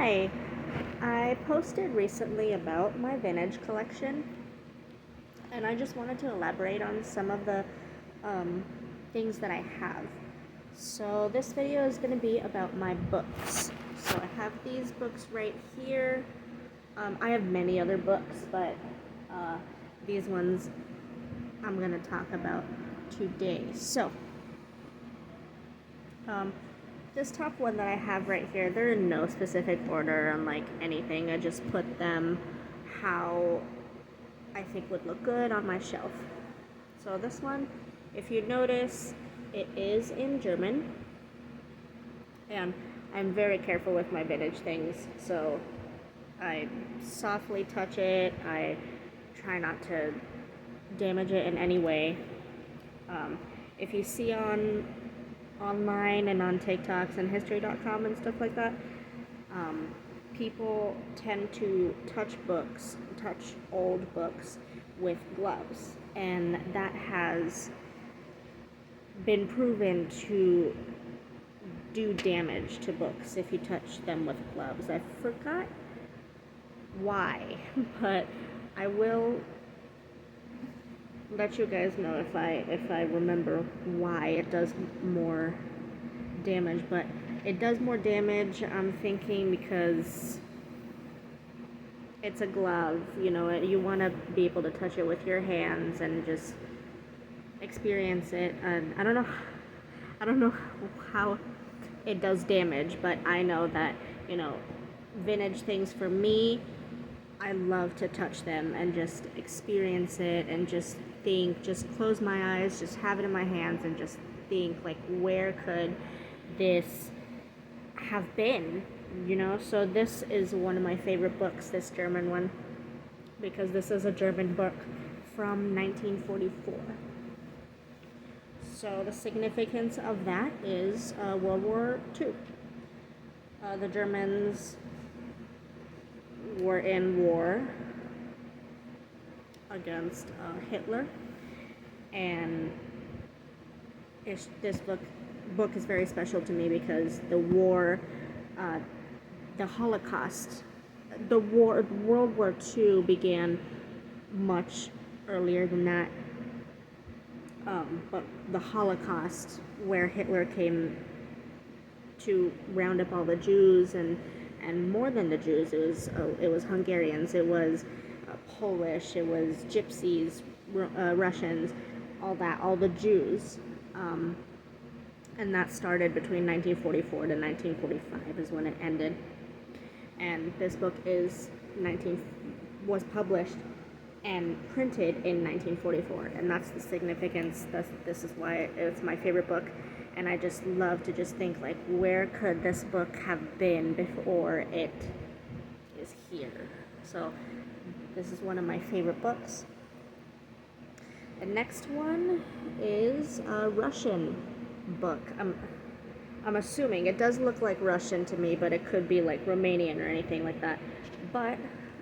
Hi, I posted recently about my vintage collection, and I just wanted to elaborate on some of the um, things that I have. So, this video is going to be about my books. So, I have these books right here. I have many other books, but uh, these ones I'm going to talk about today. So, um, this top one that I have right here, they're in no specific order on like anything. I just put them how I think would look good on my shelf. So this one, if you notice, it is in German, and I'm very careful with my vintage things, so I softly touch it. I try not to damage it in any way. If you see online and on TikToks and history.com and stuff like that, people tend to touch old books with gloves, and that has been proven to do damage to books if you touch them with gloves. I forgot why, but I will let you guys know if I remember why it does more damage. But it does more damage, I'm thinking, because it's a glove. You want to be able to touch it with your hands and just experience it. And I don't know how it does damage, but I know that vintage things, for me, I love to touch them and just experience it and just close my eyes, just have it in my hands and just think, like, where could this have been? So this is one of my favorite books, this German one, because this is a German book from 1944. So the significance of that is World War II. The Germans were in war against Hitler, and this book is very special to me because the war, the Holocaust, World War II began much earlier than that. But the Holocaust, where Hitler came to round up all the Jews, and more than the Jews, it was Hungarians, it was Polish, it was Gypsies, Russians, all the Jews, and that started between 1944 to 1945 is when it ended. And this book was published and printed in 1944, and that's the significance. This is why it's my favorite book, and I just love to just think, like, where could this book have been before it is here? So this is one of my favorite books. The next one is a Russian book. I'm assuming it does look like Russian to me, but it could be like Romanian or anything like that. But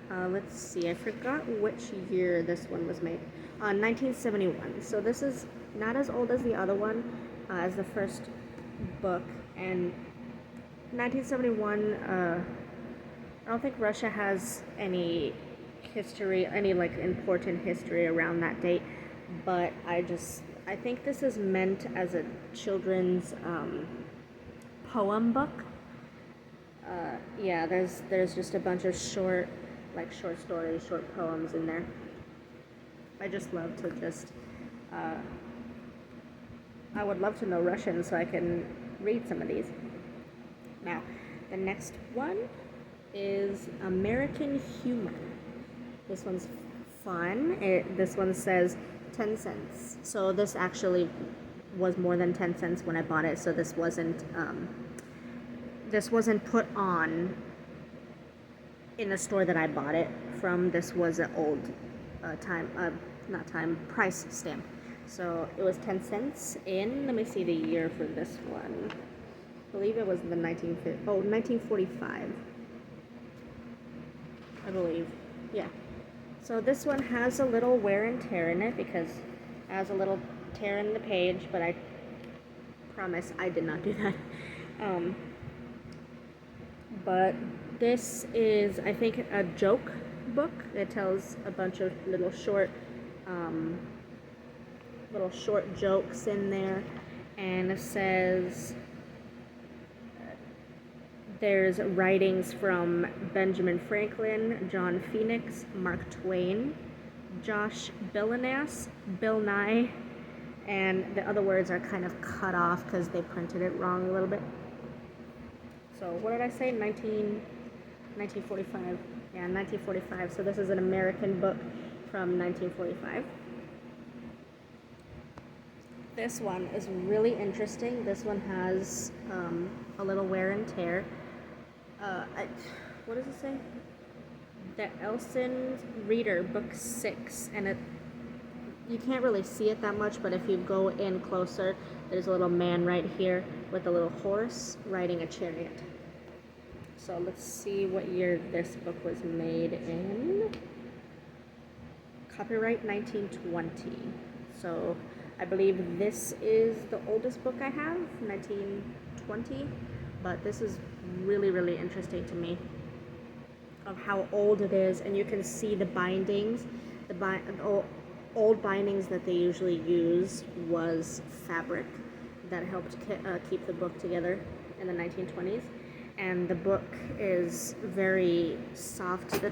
let's see, I forgot which year this one was made. 1971. So this is not as old as the other one, as the first book. And 1971, I don't think Russia has any history, any like important history around that date. But I think this is meant as a children's poem book. Yeah, there's just a bunch of short stories, short poems in there. I just love to I would love to know Russian so I can read some of these. Now, the next one is American Humor. This one's fun. This one says 10 cents. So this actually was more than 10 cents when I bought it, so this wasn't put on in the store that I bought it from. This was an old price stamp. So it was 10 cents in, let me see the year for this one. I believe it was the 1945. I believe. Yeah. So this one has a little wear and tear in it because it has a little tear in the page, but I promise I did not do that. But This is, I think, a joke book. It tells a bunch of um, little short jokes in there, and it says there's writings from Benjamin Franklin, John Phoenix, Mark Twain, Josh Billinas, Bill Nye, and the other words are kind of cut off because they printed it wrong a little bit. So what did I say? 1945. Yeah, 1945. So this is an American book from 1945. This one is really interesting. This one has a little wear and tear. What does it say? The Elson Reader, Book 6, and you can't really see it that much, but if you go in closer, there's a little man right here with a little horse riding a chariot. So let's see what year this book was made in. Copyright 1920. So I believe this is the oldest book I have, 1920, but this is really, really interesting to me of how old it is, and you can see the bindings. The old bindings that they usually use was fabric that helped keep the book together in the 1920s, and the book is very soft to the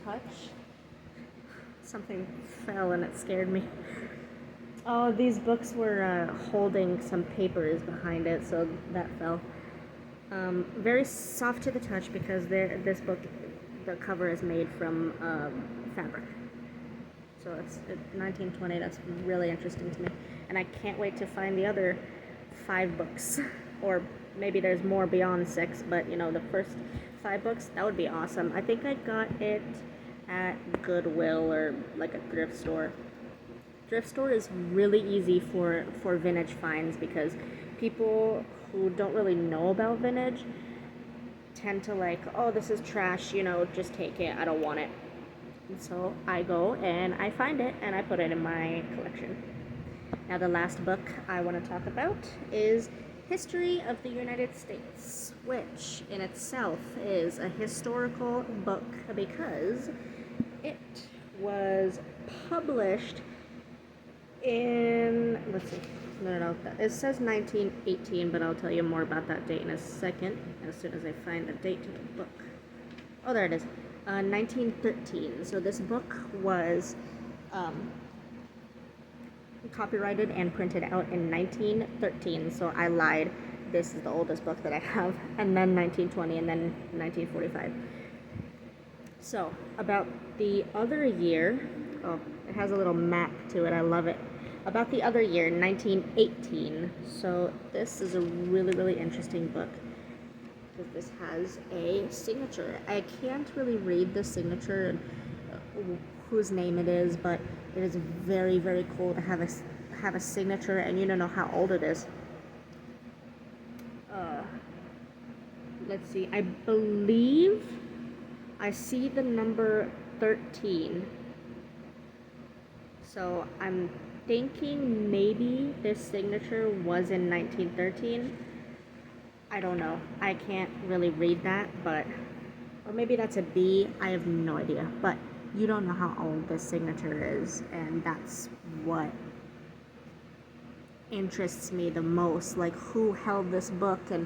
touch. Something fell and it scared me. Oh, these books were holding some papers behind it, so that fell. Very soft to the touch because this book, the cover is made from fabric. So it's 1920. That's really interesting to me, and I can't wait to find the other 5 books, or maybe there's more beyond 6. But you know, the first 5 books, that would be awesome. I think I got it at Goodwill or like a thrift store. Thrift store is really easy for vintage finds because people who don't really know about vintage tend to like, oh, this is trash, you know, just take it, I don't want it. And so I go and I find it and I put it in my collection. Now the last book I want to talk about is History of the United States, which in itself is a historical book because it was published in, let's see, no, it says 1918, but I'll tell you more about that date in a second, as soon as I find the date to the book. Oh, there it is, 1913. So this book was copyrighted and printed out in 1913, so I lied. This is the oldest book that I have, and then 1920, and then 1945. So, about the other year, oh, it has a little map to it, I love it. About the other year, 1918. So this is a really, really interesting book because this has a signature. I can't really read the signature and whose name it is, but it is very, very cool to have a signature, and you don't know how old it is. Let's see. I believe I see the number 13. So I'm thinking maybe this signature was in 1913. I don't know. I can't really read that, but, or maybe that's a B. I have no idea. But you don't know how old this signature is, and that's what interests me the most. Like, who held this book and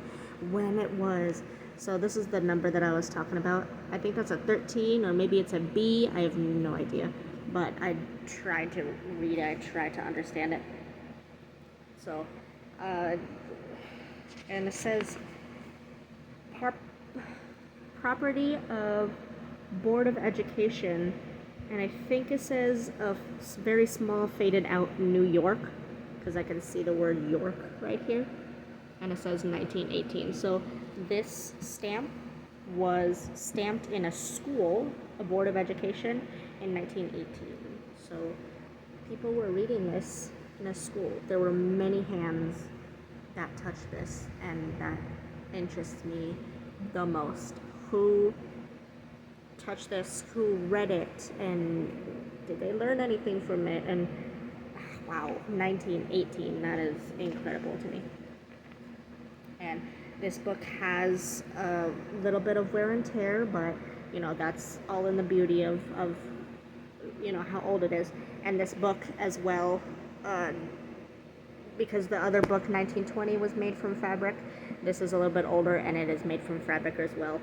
when it was. So this is the number that I was talking about. I think that's a 13, or maybe it's a B. I have no idea. But I tried to read it, I tried to understand it. So, and it says property of Board of Education, and I think it says a very small faded out New York, because I can see the word York right here, and it says 1918. So this stamp was stamped in a school, a Board of Education, in 1918. So people were reading this in a school. There were many hands that touched this, and that interests me the most. Who touched this, who read it, and did they learn anything from it? And wow, 1918, that is incredible to me. And This book has a little bit of wear and tear, but you know, that's all in the beauty of you know, how old it is. And this book as well, because the other book 1920 was made from fabric, this is a little bit older and it is made from fabric as well.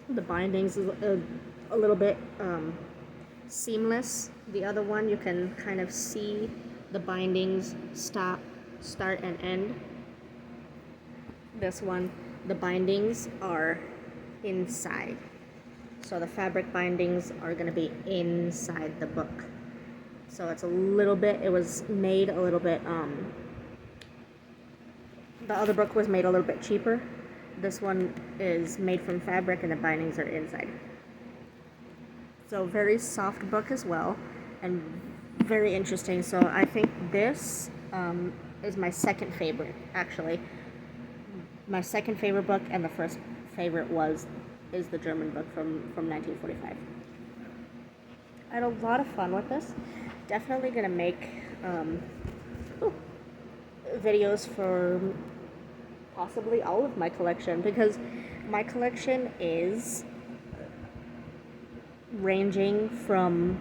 The bindings is a little bit seamless. The other one, you can kind of see the bindings start and end. This one, the bindings are inside. So the fabric bindings are going to be inside the book. So it's a little bit, it was made a little bit, the other book was made a little bit cheaper. This one is made from fabric and the bindings are inside. So very soft book as well, and very interesting. So I think this is my second favorite, actually. My second favorite book, and the first favorite is the German book from 1945. I had a lot of fun with this. Definitely gonna make videos for possibly all of my collection, because my collection is ranging from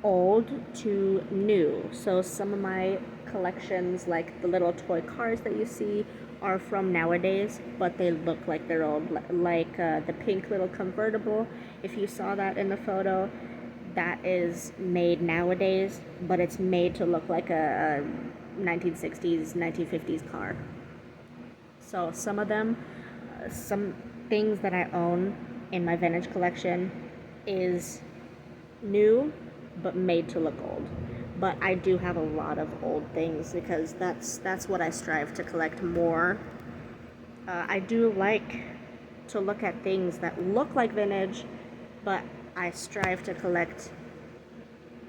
old to new. So some of my collections, like the little toy cars that you see, are from nowadays, but they look like they're old. Like the pink little convertible, if you saw that in the photo, that is made nowadays, but it's made to look like a 1960s, 1950s car. So some of them, some things that I own in my vintage collection is new, but made to look old. But I do have a lot of old things, because that's what I strive to collect more. I do like to look at things that look like vintage, but I strive to collect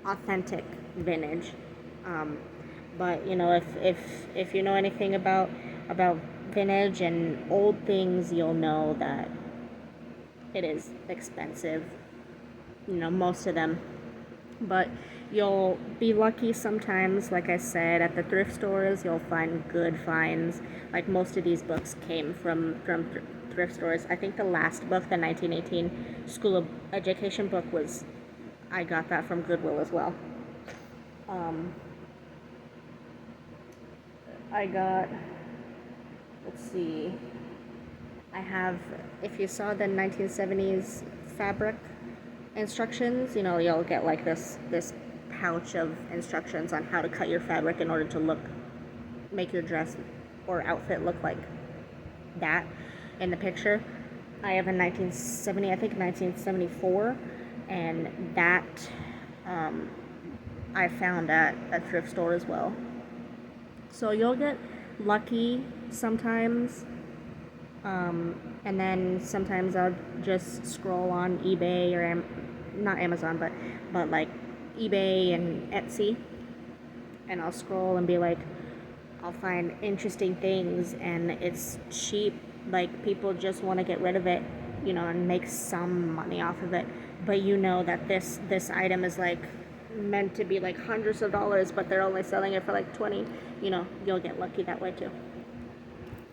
authentic vintage. But you know, if you know anything about vintage and old things, you'll know that it is expensive. You know, most of them. But you'll be lucky sometimes, like I said, at the thrift stores, you'll find good finds. Like most of these books came from thrift stores. I think the last book, the 1918 School of Education book, I got that from Goodwill as well. I got, let's see, I have, if you saw the 1970s fabric instructions, you know, you'll get like this pouch of instructions on how to cut your fabric in order to make your dress or outfit look like that in the picture. I have a 1970, I think 1974, and that I found at a thrift store as well. So you'll get lucky sometimes, and then sometimes I'll just scroll on eBay or not Amazon, but like eBay and Etsy, and I'll scroll and be like, I'll find interesting things, and it's cheap. Like, people just want to get rid of it, you know, and make some money off of it. But you know that this item is like meant to be like hundreds of dollars, but they're only selling it for like 20. You know, you'll get lucky that way too.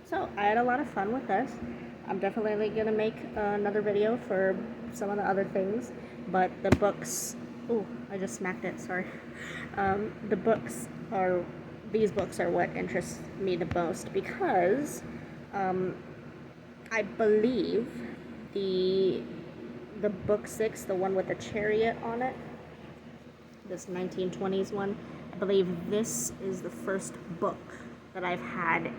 So I had a lot of fun with this. I'm definitely gonna make another video for some of the other things, but the books, oh, I just smacked it, sorry. These books are what interests me the most, because I believe the book 6, the one with the chariot on it, this 1920s one, I believe this is the first book that I've had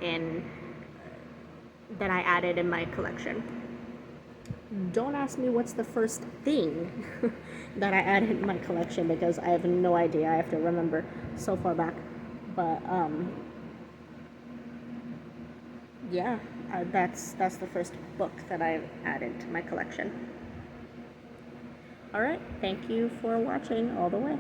that I added in my collection. Don't ask me what's the first thing that I added in my collection, because I have no idea. I have to remember so far back. But yeah, that's the first book that I've added to my collection. Alright, thank you for watching all the way.